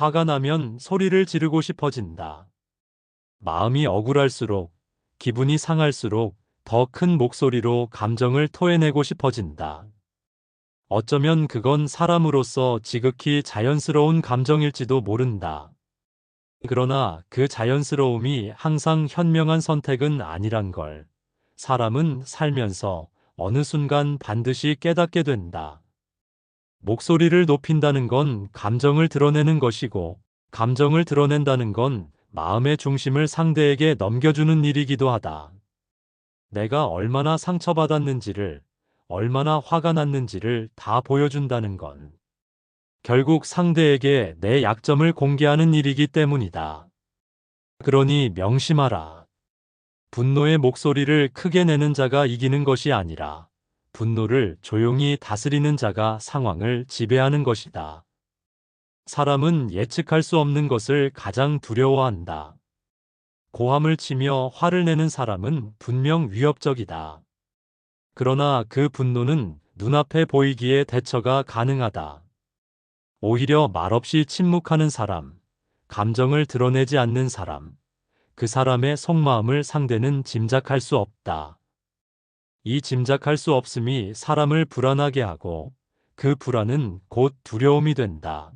화가 나면 소리를 지르고 싶어진다. 마음이 억울할수록, 기분이 상할수록 더 큰 목소리로 감정을 토해내고 싶어진다. 어쩌면 그건 사람으로서 지극히 자연스러운 감정일지도 모른다. 그러나 그 자연스러움이 항상 현명한 선택은 아니란 걸 사람은 살면서 어느 순간 반드시 깨닫게 된다. 목소리를 높인다는 건 감정을 드러내는 것이고, 감정을 드러낸다는 건 마음의 중심을 상대에게 넘겨주는 일이기도 하다. 내가 얼마나 상처받았는지를, 얼마나 화가 났는지를 다 보여준다는 건 결국 상대에게 내 약점을 공개하는 일이기 때문이다. 그러니 명심하라. 분노의 목소리를 크게 내는 자가 이기는 것이 아니라 분노를 조용히 다스리는 자가 상황을 지배하는 것이다. 사람은 예측할 수 없는 것을 가장 두려워한다. 고함을 치며 화를 내는 사람은 분명 위협적이다. 그러나 그 분노는 눈앞에 보이기에 대처가 가능하다. 오히려 말없이 침묵하는 사람, 감정을 드러내지 않는 사람, 그 사람의 속마음을 상대는 짐작할 수 없다. 이 짐작할 수 없음이 사람을 불안하게 하고 그 불안은 곧 두려움이 된다.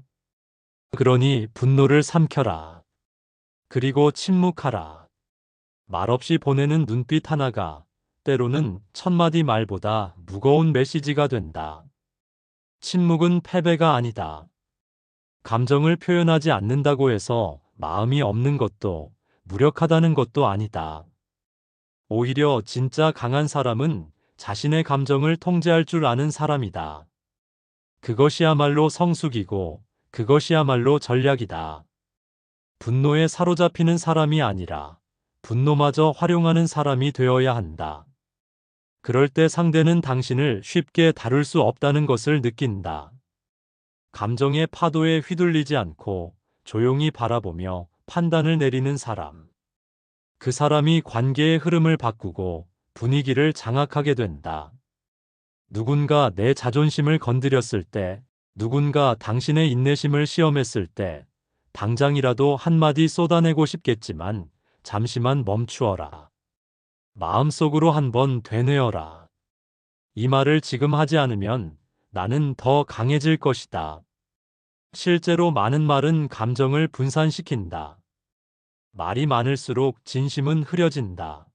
그러니 분노를 삼켜라. 그리고 침묵하라. 말없이 보내는 눈빛 하나가 때로는 천마디 말보다 무거운 메시지가 된다. 침묵은 패배가 아니다. 감정을 표현하지 않는다고 해서 마음이 없는 것도 무력하다는 것도 아니다. 오히려 진짜 강한 사람은 자신의 감정을 통제할 줄 아는 사람이다. 그것이야말로 성숙이고 그것이야말로 전략이다. 분노에 사로잡히는 사람이 아니라 분노마저 활용하는 사람이 되어야 한다. 그럴 때 상대는 당신을 쉽게 다룰 수 없다는 것을 느낀다. 감정의 파도에 휘둘리지 않고 조용히 바라보며 판단을 내리는 사람. 그 사람이 관계의 흐름을 바꾸고 분위기를 장악하게 된다. 누군가 내 자존심을 건드렸을 때, 누군가 당신의 인내심을 시험했을 때, 당장이라도 한마디 쏟아내고 싶겠지만 잠시만 멈추어라. 마음속으로 한번 되뇌어라. 이 말을 지금 하지 않으면 나는 더 강해질 것이다. 실제로 많은 말은 감정을 분산시킨다. 말이 많을수록 진심은 흐려진다.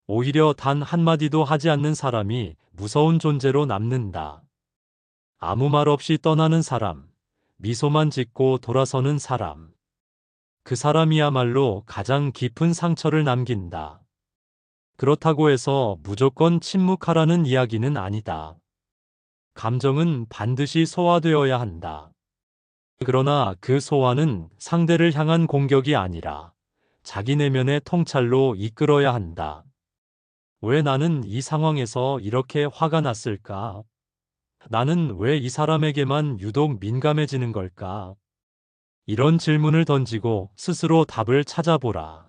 오히려 단 한마디도 하지 않는 사람이 무서운 존재로 남는다. 아무 말 없이 떠나는 사람, 미소만 짓고 돌아서는 사람. 그 사람이야말로 가장 깊은 상처를 남긴다. 그렇다고 해서 무조건 침묵하라는 이야기는 아니다. 감정은 반드시 소화되어야 한다. 그러나 그 소화는 상대를 향한 공격이 아니라 자기 내면의 통찰로 이끌어야 한다. 왜 나는 이 상황에서 이렇게 화가 났을까? 나는 왜 이 사람에게만 유독 민감해지는 걸까? 이런 질문을 던지고 스스로 답을 찾아보라.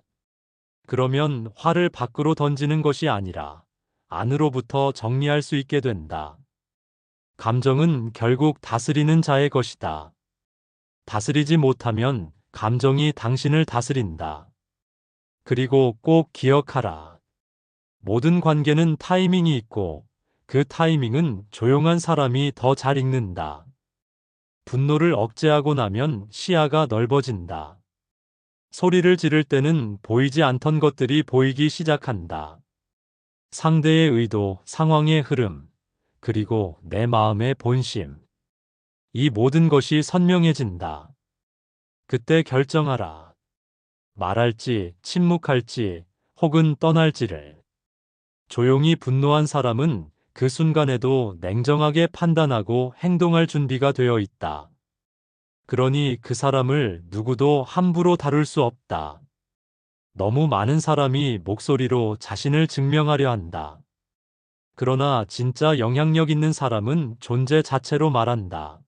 그러면 화를 밖으로 던지는 것이 아니라 안으로부터 정리할 수 있게 된다. 감정은 결국 다스리는 자의 것이다. 다스리지 못하면 감정이 당신을 다스린다. 그리고 꼭 기억하라. 모든 관계는 타이밍이 있고 그 타이밍은 조용한 사람이 더 잘 읽는다. 분노를 억제하고 나면 시야가 넓어진다. 소리를 지를 때는 보이지 않던 것들이 보이기 시작한다. 상대의 의도, 상황의 흐름, 그리고 내 마음의 본심. 이 모든 것이 선명해진다. 그때 결정하라. 말할지, 침묵할지, 혹은 떠날지를. 조용히 분노한 사람은 그 순간에도 냉정하게 판단하고 행동할 준비가 되어 있다. 그러니 그 사람을 누구도 함부로 다룰 수 없다. 너무 많은 사람이 목소리로 자신을 증명하려 한다. 그러나 진짜 영향력 있는 사람은 존재 자체로 말한다.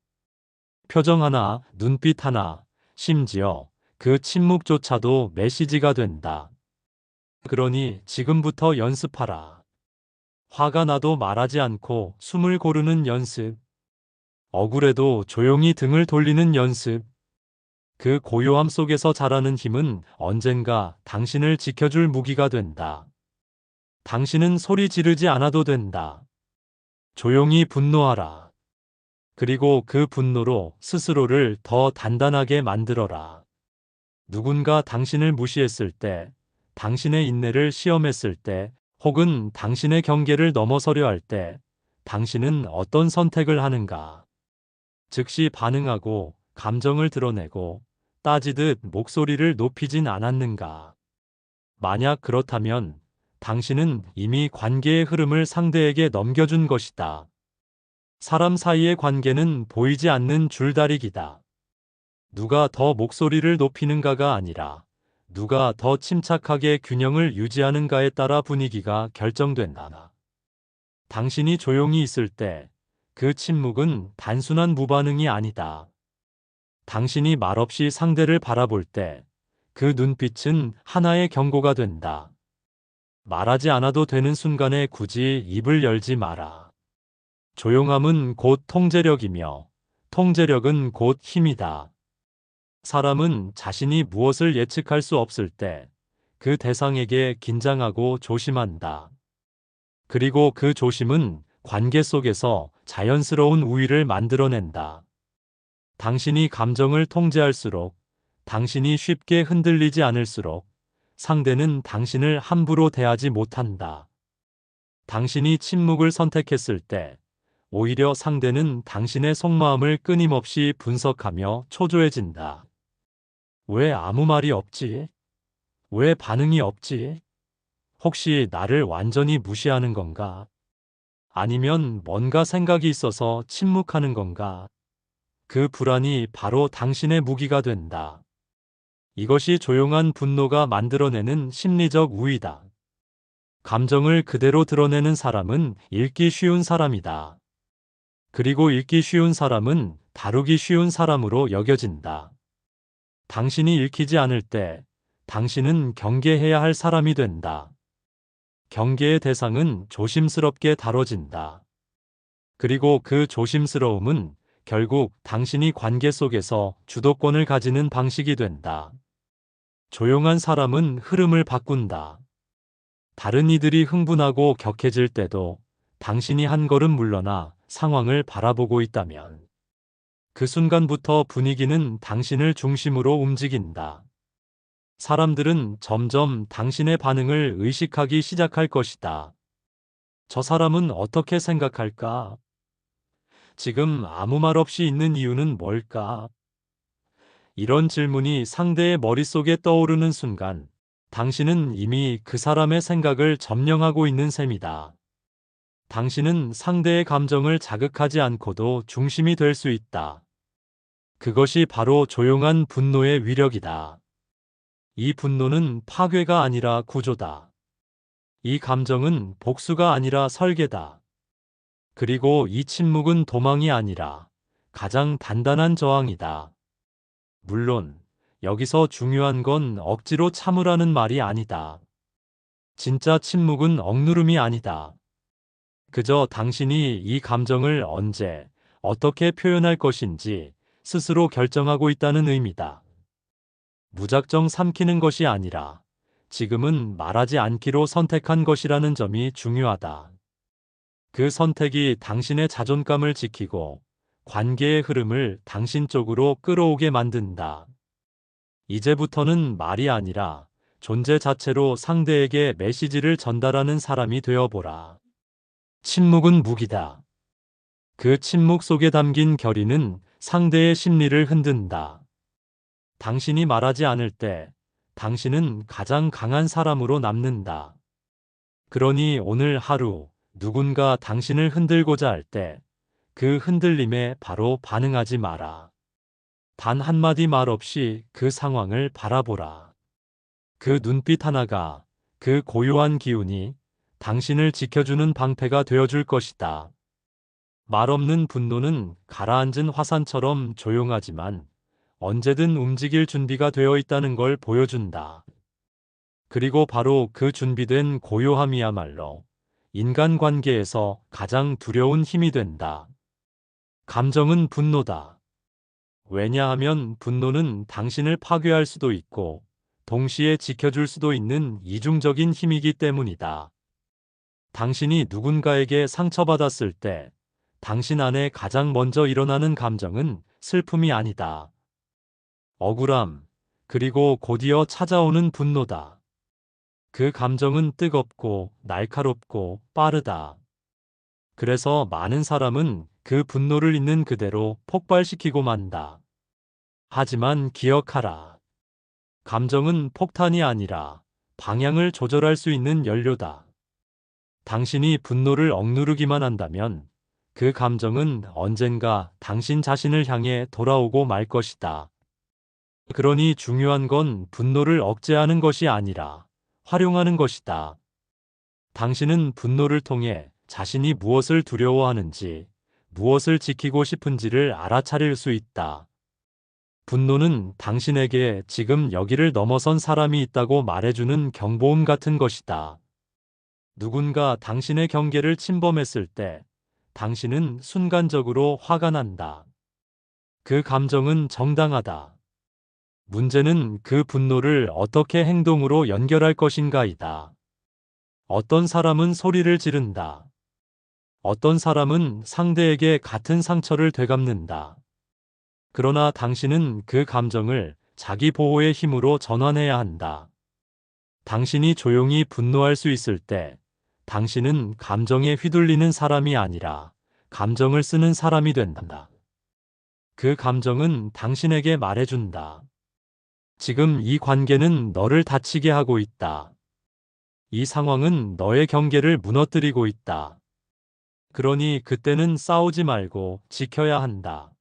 표정 하나, 눈빛 하나, 심지어 그 침묵조차도 메시지가 된다. 그러니 지금부터 연습하라. 화가 나도 말하지 않고 숨을 고르는 연습. 억울해도 조용히 등을 돌리는 연습. 그 고요함 속에서 자라는 힘은 언젠가 당신을 지켜줄 무기가 된다. 당신은 소리 지르지 않아도 된다. 조용히 분노하라. 그리고 그 분노로 스스로를 더 단단하게 만들어라. 누군가 당신을 무시했을 때, 당신의 인내를 시험했을 때, 혹은 당신의 경계를 넘어서려 할 때, 당신은 어떤 선택을 하는가? 즉시 반응하고, 감정을 드러내고, 따지듯 목소리를 높이진 않았는가? 만약 그렇다면, 당신은 이미 관계의 흐름을 상대에게 넘겨준 것이다. 사람 사이의 관계는 보이지 않는 줄다리기다. 누가 더 목소리를 높이는가가 아니라 누가 더 침착하게 균형을 유지하는가에 따라 분위기가 결정된다. 당신이 조용히 있을 때 그 침묵은 단순한 무반응이 아니다. 당신이 말없이 상대를 바라볼 때 그 눈빛은 하나의 경고가 된다. 말하지 않아도 되는 순간에 굳이 입을 열지 마라. 조용함은 곧 통제력이며 통제력은 곧 힘이다. 사람은 자신이 무엇을 예측할 수 없을 때 그 대상에게 긴장하고 조심한다. 그리고 그 조심은 관계 속에서 자연스러운 우위를 만들어낸다. 당신이 감정을 통제할수록, 당신이 쉽게 흔들리지 않을수록 상대는 당신을 함부로 대하지 못한다. 당신이 침묵을 선택했을 때 오히려 상대는 당신의 속마음을 끊임없이 분석하며 초조해진다. 왜 아무 말이 없지? 왜 반응이 없지? 혹시 나를 완전히 무시하는 건가? 아니면 뭔가 생각이 있어서 침묵하는 건가? 그 불안이 바로 당신의 무기가 된다. 이것이 조용한 분노가 만들어내는 심리적 우위다. 감정을 그대로 드러내는 사람은 읽기 쉬운 사람이다. 그리고 읽기 쉬운 사람은 다루기 쉬운 사람으로 여겨진다. 당신이 읽히지 않을 때 당신은 경계해야 할 사람이 된다. 경계의 대상은 조심스럽게 다뤄진다. 그리고 그 조심스러움은 결국 당신이 관계 속에서 주도권을 가지는 방식이 된다. 조용한 사람은 흐름을 바꾼다. 다른 이들이 흥분하고 격해질 때도 당신이 한 걸음 물러나 상황을 바라보고 있다면 그 순간부터 분위기는 당신을 중심으로 움직인다. 사람들은 점점 당신의 반응을 의식하기 시작할 것이다. 저 사람은 어떻게 생각할까? 지금 아무 말 없이 있는 이유는 뭘까? 이런 질문이 상대의 머릿속에 떠오르는 순간, 당신은 이미 그 사람의 생각을 점령하고 있는 셈이다. 당신은 상대의 감정을 자극하지 않고도 중심이 될 수 있다. 그것이 바로 조용한 분노의 위력이다. 이 분노는 파괴가 아니라 구조다. 이 감정은 복수가 아니라 설계다. 그리고 이 침묵은 도망이 아니라 가장 단단한 저항이다. 물론, 여기서 중요한 건 억지로 참으라는 말이 아니다. 진짜 침묵은 억누름이 아니다. 그저 당신이 이 감정을 언제, 어떻게 표현할 것인지 스스로 결정하고 있다는 의미다. 무작정 삼키는 것이 아니라 지금은 말하지 않기로 선택한 것이라는 점이 중요하다. 그 선택이 당신의 자존감을 지키고 관계의 흐름을 당신 쪽으로 끌어오게 만든다. 이제부터는 말이 아니라 존재 자체로 상대에게 메시지를 전달하는 사람이 되어보라. 침묵은 무기다. 그 침묵 속에 담긴 결의는 상대의 심리를 흔든다. 당신이 말하지 않을 때 당신은 가장 강한 사람으로 남는다. 그러니 오늘 하루 누군가 당신을 흔들고자 할 때 그 흔들림에 바로 반응하지 마라. 단 한마디 말 없이 그 상황을 바라보라. 그 눈빛 하나가, 그 고요한 기운이 당신을 지켜주는 방패가 되어줄 것이다. 말 없는 분노는 가라앉은 화산처럼 조용하지만 언제든 움직일 준비가 되어 있다는 걸 보여준다. 그리고 바로 그 준비된 고요함이야말로 인간관계에서 가장 두려운 힘이 된다. 감정은 분노다. 왜냐하면 분노는 당신을 파괴할 수도 있고 동시에 지켜줄 수도 있는 이중적인 힘이기 때문이다. 당신이 누군가에게 상처받았을 때 당신 안에 가장 먼저 일어나는 감정은 슬픔이 아니다. 억울함, 그리고 곧이어 찾아오는 분노다. 그 감정은 뜨겁고 날카롭고 빠르다. 그래서 많은 사람은 그 분노를 있는 그대로 폭발시키고 만다. 하지만 기억하라. 감정은 폭탄이 아니라 방향을 조절할 수 있는 연료다. 당신이 분노를 억누르기만 한다면 그 감정은 언젠가 당신 자신을 향해 돌아오고 말 것이다. 그러니 중요한 건 분노를 억제하는 것이 아니라 활용하는 것이다. 당신은 분노를 통해 자신이 무엇을 두려워하는지, 무엇을 지키고 싶은지를 알아차릴 수 있다. 분노는 당신에게 지금 여기를 넘어선 사람이 있다고 말해주는 경보음 같은 것이다. 누군가 당신의 경계를 침범했을 때 당신은 순간적으로 화가 난다. 그 감정은 정당하다. 문제는 그 분노를 어떻게 행동으로 연결할 것인가이다. 어떤 사람은 소리를 지른다. 어떤 사람은 상대에게 같은 상처를 되갚는다. 그러나 당신은 그 감정을 자기 보호의 힘으로 전환해야 한다. 당신이 조용히 분노할 수 있을 때 당신은 감정에 휘둘리는 사람이 아니라 감정을 쓰는 사람이 된다. 그 감정은 당신에게 말해준다. 지금 이 관계는 너를 다치게 하고 있다. 이 상황은 너의 경계를 무너뜨리고 있다. 그러니 그때는 싸우지 말고 지켜야 한다.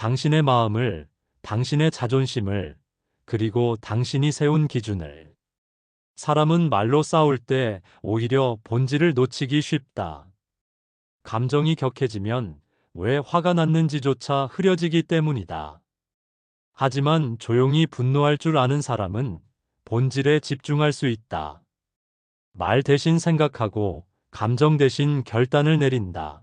당신의 마음을, 당신의 자존심을, 그리고 당신이 세운 기준을. 사람은 말로 싸울 때 오히려 본질을 놓치기 쉽다. 감정이 격해지면 왜 화가 났는지조차 흐려지기 때문이다. 하지만 조용히 분노할 줄 아는 사람은 본질에 집중할 수 있다. 말 대신 생각하고 감정 대신 결단을 내린다.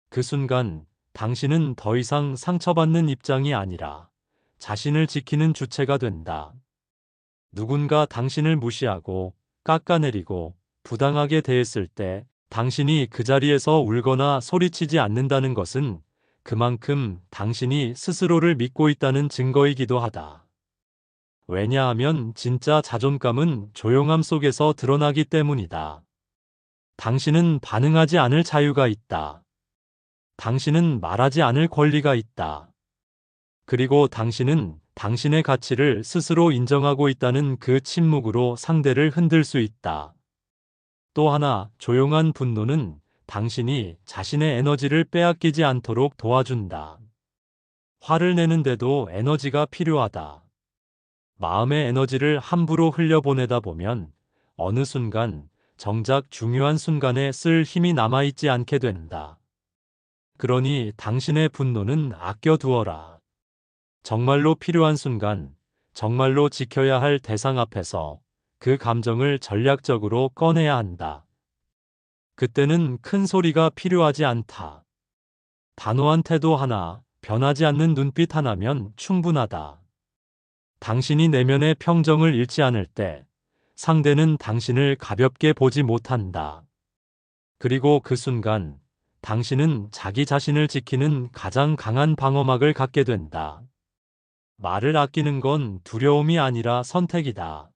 그 순간 당신은 더 이상 상처받는 입장이 아니라 자신을 지키는 주체가 된다. 누군가 당신을 무시하고 깎아내리고 부당하게 대했을 때 당신이 그 자리에서 울거나 소리치지 않는다는 것은 그만큼 당신이 스스로를 믿고 있다는 증거이기도 하다. 왜냐하면 진짜 자존감은 조용함 속에서 드러나기 때문이다. 당신은 반응하지 않을 자유가 있다. 당신은 말하지 않을 권리가 있다. 그리고 당신은 당신의 가치를 스스로 인정하고 있다는 그 침묵으로 상대를 흔들 수 있다. 또 하나, 조용한 분노는 당신이 자신의 에너지를 빼앗기지 않도록 도와준다. 화를 내는데도 에너지가 필요하다. 마음의 에너지를 함부로 흘려보내다 보면 어느 순간 정작 중요한 순간에 쓸 힘이 남아있지 않게 된다. 그러니 당신의 분노는 아껴두어라. 정말로 필요한 순간, 정말로 지켜야 할 대상 앞에서 그 감정을 전략적으로 꺼내야 한다. 그때는 큰 소리가 필요하지 않다. 단호한 태도 하나, 변하지 않는 눈빛 하나면 충분하다. 당신이 내면의 평정을 잃지 않을 때 상대는 당신을 가볍게 보지 못한다. 그리고 그 순간 당신은 자기 자신을 지키는 가장 강한 방어막을 갖게 된다. 말을 아끼는 건 두려움이 아니라 선택이다.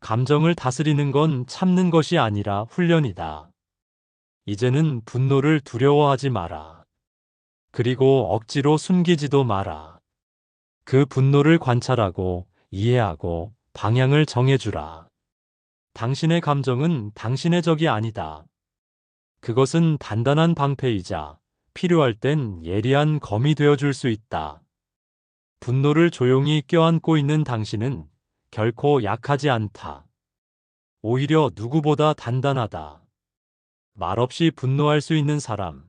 감정을 다스리는 건 참는 것이 아니라 훈련이다. 이제는 분노를 두려워하지 마라. 그리고 억지로 숨기지도 마라. 그 분노를 관찰하고 이해하고 방향을 정해주라. 당신의 감정은 당신의 적이 아니다. 그것은 단단한 방패이자 필요할 땐 예리한 검이 되어줄 수 있다. 분노를 조용히 껴안고 있는 당신은 결코 약하지 않다. 오히려 누구보다 단단하다. 말없이 분노할 수 있는 사람,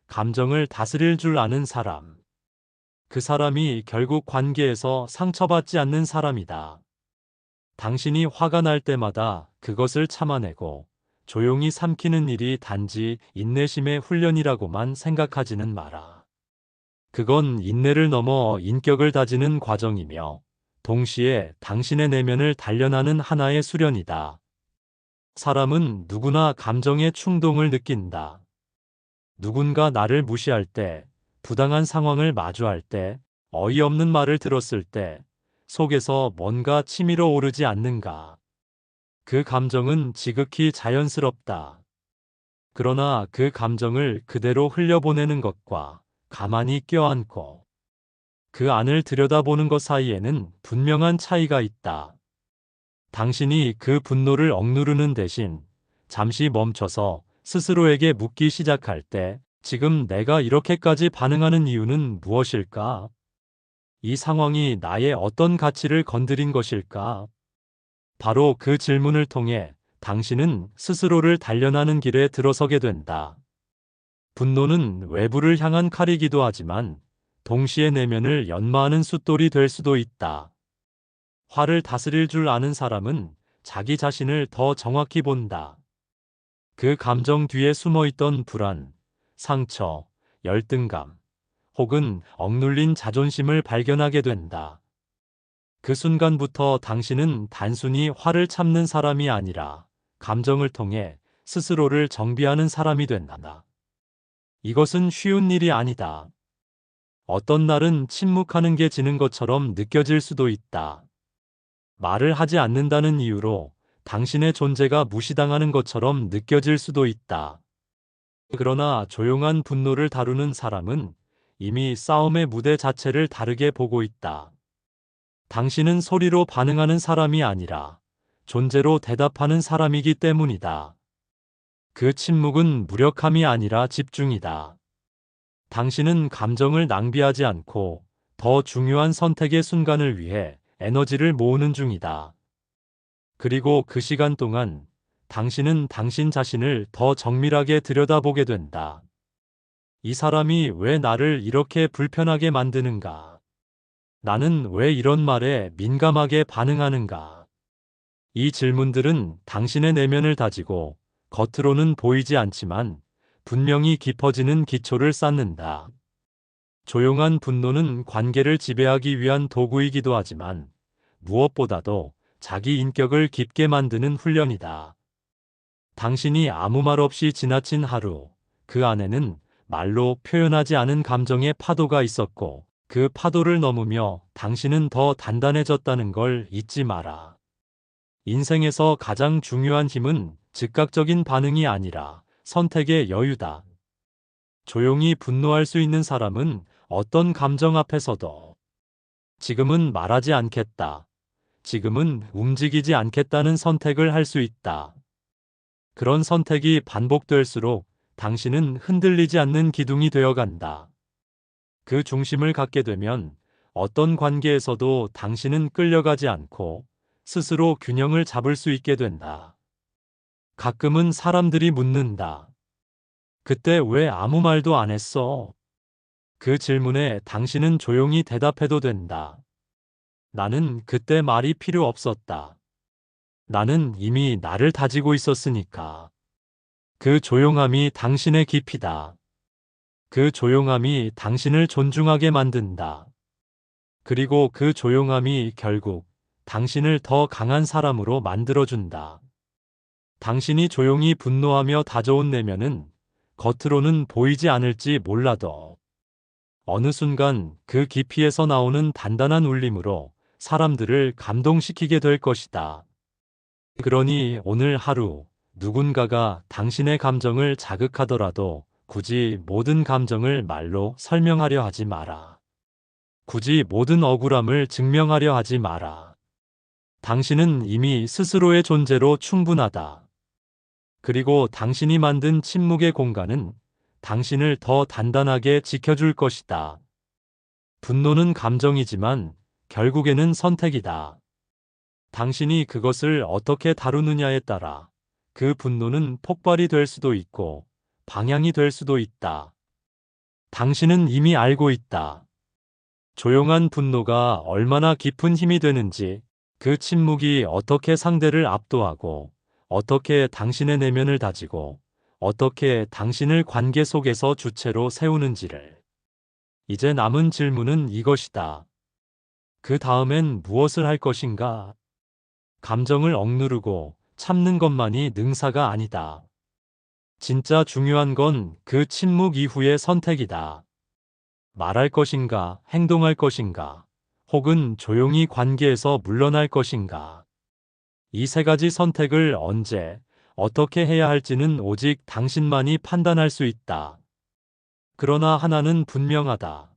감정을 다스릴 줄 아는 사람. 그 사람이 결국 관계에서 상처받지 않는 사람이다. 당신이 화가 날 때마다 그것을 참아내고 조용히 삼키는 일이 단지 인내심의 훈련이라고만 생각하지는 마라. 그건 인내를 넘어 인격을 다지는 과정이며 동시에 당신의 내면을 단련하는 하나의 수련이다. 사람은 누구나 감정의 충동을 느낀다. 누군가 나를 무시할 때, 부당한 상황을 마주할 때, 어이없는 말을 들었을 때, 속에서 뭔가 치밀어 오르지 않는가. 그 감정은 지극히 자연스럽다. 그러나 그 감정을 그대로 흘려보내는 것과 가만히 껴안고 그 안을 들여다보는 것 사이에는 분명한 차이가 있다. 당신이 그 분노를 억누르는 대신 잠시 멈춰서 스스로에게 묻기 시작할 때 지금 내가 이렇게까지 반응하는 이유는 무엇일까? 이 상황이 나의 어떤 가치를 건드린 것일까? 바로 그 질문을 통해 당신은 스스로를 단련하는 길에 들어서게 된다. 분노는 외부를 향한 칼이기도 하지만 동시에 내면을 연마하는 숫돌이 될 수도 있다. 화를 다스릴 줄 아는 사람은 자기 자신을 더 정확히 본다. 그 감정 뒤에 숨어있던 불안, 상처, 열등감, 혹은 억눌린 자존심을 발견하게 된다. 그 순간부터 당신은 단순히 화를 참는 사람이 아니라 감정을 통해 스스로를 정비하는 사람이 된다. 이것은 쉬운 일이 아니다. 어떤 날은 침묵하는 게 지는 것처럼 느껴질 수도 있다. 말을 하지 않는다는 이유로 당신의 존재가 무시당하는 것처럼 느껴질 수도 있다. 그러나 조용한 분노를 다루는 사람은 이미 싸움의 무대 자체를 다르게 보고 있다. 당신은 소리로 반응하는 사람이 아니라 존재로 대답하는 사람이기 때문이다. 그 침묵은 무력함이 아니라 집중이다. 당신은 감정을 낭비하지 않고 더 중요한 선택의 순간을 위해 에너지를 모으는 중이다. 그리고 그 시간 동안 당신은 당신 자신을 더 정밀하게 들여다보게 된다. 이 사람이 왜 나를 이렇게 불편하게 만드는가? 나는 왜 이런 말에 민감하게 반응하는가? 이 질문들은 당신의 내면을 다지고 겉으로는 보이지 않지만 분명히 깊어지는 기초를 쌓는다. 조용한 분노는 관계를 지배하기 위한 도구이기도 하지만 무엇보다도 자기 인격을 깊게 만드는 훈련이다. 당신이 아무 말 없이 지나친 하루, 그 안에는 말로 표현하지 않은 감정의 파도가 있었고 그 파도를 넘으며 당신은 더 단단해졌다는 걸 잊지 마라. 인생에서 가장 중요한 힘은 즉각적인 반응이 아니라 선택의 여유다. 조용히 분노할 수 있는 사람은 어떤 감정 앞에서도 지금은 말하지 않겠다. 지금은 움직이지 않겠다는 선택을 할 수 있다. 그런 선택이 반복될수록 당신은 흔들리지 않는 기둥이 되어 간다. 그 중심을 갖게 되면 어떤 관계에서도 당신은 끌려가지 않고 스스로 균형을 잡을 수 있게 된다. 가끔은 사람들이 묻는다. 그때 왜 아무 말도 안 했어? 그 질문에 당신은 조용히 대답해도 된다. 나는 그때 말이 필요 없었다. 나는 이미 나를 다지고 있었으니까. 그 조용함이 당신의 깊이다. 그 조용함이 당신을 존중하게 만든다. 그리고 그 조용함이 결국 당신을 더 강한 사람으로 만들어준다. 당신이 조용히 분노하며 다져온 내면은 겉으로는 보이지 않을지 몰라도 어느 순간 그 깊이에서 나오는 단단한 울림으로 사람들을 감동시키게 될 것이다. 그러니 오늘 하루 누군가가 당신의 감정을 자극하더라도 굳이 모든 감정을 말로 설명하려 하지 마라. 굳이 모든 억울함을 증명하려 하지 마라. 당신은 이미 스스로의 존재로 충분하다. 그리고 당신이 만든 침묵의 공간은 당신을 더 단단하게 지켜줄 것이다. 분노는 감정이지만 결국에는 선택이다. 당신이 그것을 어떻게 다루느냐에 따라 그 분노는 폭발이 될 수도 있고 방향이 될 수도 있다. 당신은 이미 알고 있다. 조용한 분노가 얼마나 깊은 힘이 되는지, 그 침묵이 어떻게 상대를 압도하고 어떻게 당신의 내면을 다지고 어떻게 당신을 관계 속에서 주체로 세우는지를. 이제 남은 질문은 이것이다. 그 다음엔 무엇을 할 것인가? 감정을 억누르고 참는 것만이 능사가 아니다. 진짜 중요한 건 그 침묵 이후의 선택이다. 말할 것인가, 행동할 것인가, 혹은 조용히 관계에서 물러날 것인가. 이 세 가지 선택을 언제, 어떻게 해야 할지는 오직 당신만이 판단할 수 있다. 그러나 하나는 분명하다.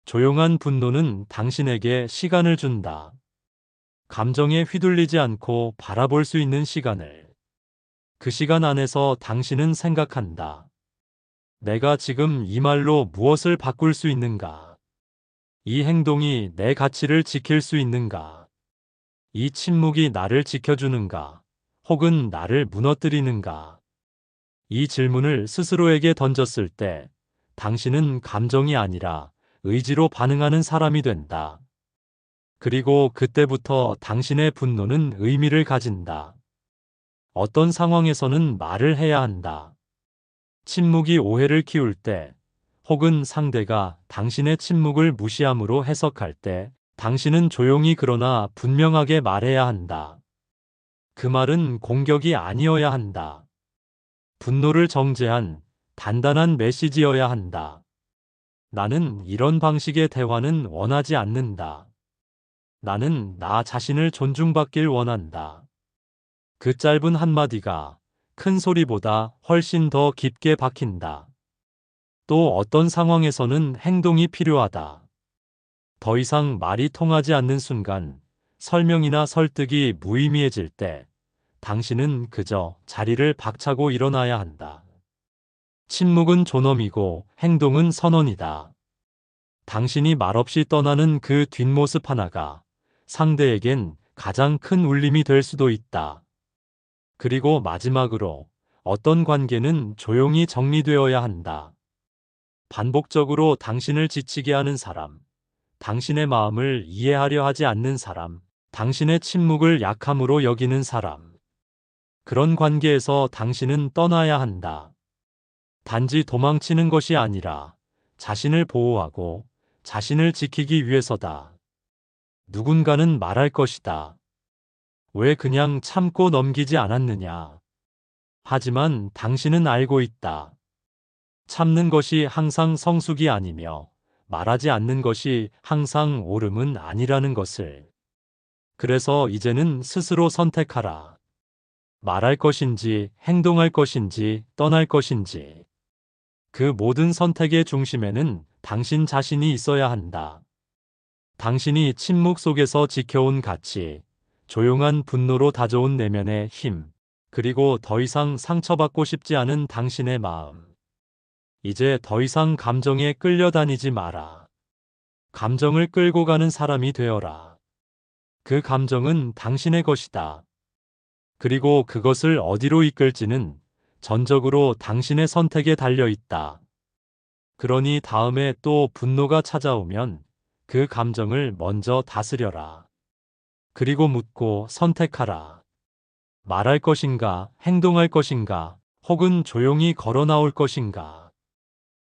조용한 분노는 당신에게 시간을 준다. 감정에 휘둘리지 않고 바라볼 수 있는 시간을. 그 시간 안에서 당신은 생각한다. 내가 지금 이 말로 무엇을 바꿀 수 있는가? 이 행동이 내 가치를 지킬 수 있는가? 이 침묵이 나를 지켜주는가? 혹은 나를 무너뜨리는가? 이 질문을 스스로에게 던졌을 때 당신은 감정이 아니라 의지로 반응하는 사람이 된다. 그리고 그때부터 당신의 분노는 의미를 가진다. 어떤 상황에서는 말을 해야 한다. 침묵이 오해를 키울 때, 혹은 상대가 당신의 침묵을 무시함으로 해석할 때, 당신은 조용히 그러나 분명하게 말해야 한다. 그 말은 공격이 아니어야 한다. 분노를 정제한 단단한 메시지여야 한다. 나는 이런 방식의 대화는 원하지 않는다. 나는 나 자신을 존중받길 원한다. 그 짧은 한마디가 큰 소리보다 훨씬 더 깊게 박힌다. 또 어떤 상황에서는 행동이 필요하다. 더 이상 말이 통하지 않는 순간, 설명이나 설득이 무의미해질 때, 당신은 그저 자리를 박차고 일어나야 한다. 침묵은 존엄이고 행동은 선언이다. 당신이 말없이 떠나는 그 뒷모습 하나가 상대에겐 가장 큰 울림이 될 수도 있다. 그리고 마지막으로 어떤 관계는 조용히 정리되어야 한다. 반복적으로 당신을 지치게 하는 사람, 당신의 마음을 이해하려 하지 않는 사람, 당신의 침묵을 약함으로 여기는 사람. 그런 관계에서 당신은 떠나야 한다. 단지 도망치는 것이 아니라 자신을 보호하고 자신을 지키기 위해서다. 누군가는 말할 것이다. 왜 그냥 참고 넘기지 않았느냐? 하지만 당신은 알고 있다. 참는 것이 항상 성숙이 아니며 말하지 않는 것이 항상 옳음은 아니라는 것을. 그래서 이제는 스스로 선택하라. 말할 것인지, 행동할 것인지, 떠날 것인지. 그 모든 선택의 중심에는 당신 자신이 있어야 한다. 당신이 침묵 속에서 지켜온 가치, 조용한 분노로 다져온 내면의 힘, 그리고 더 이상 상처받고 싶지 않은 당신의 마음. 이제 더 이상 감정에 끌려다니지 마라. 감정을 끌고 가는 사람이 되어라. 그 감정은 당신의 것이다. 그리고 그것을 어디로 이끌지는 전적으로 당신의 선택에 달려 있다. 그러니 다음에 또 분노가 찾아오면 그 감정을 먼저 다스려라. 그리고 묻고 선택하라. 말할 것인가, 행동할 것인가, 혹은 조용히 걸어 나올 것인가.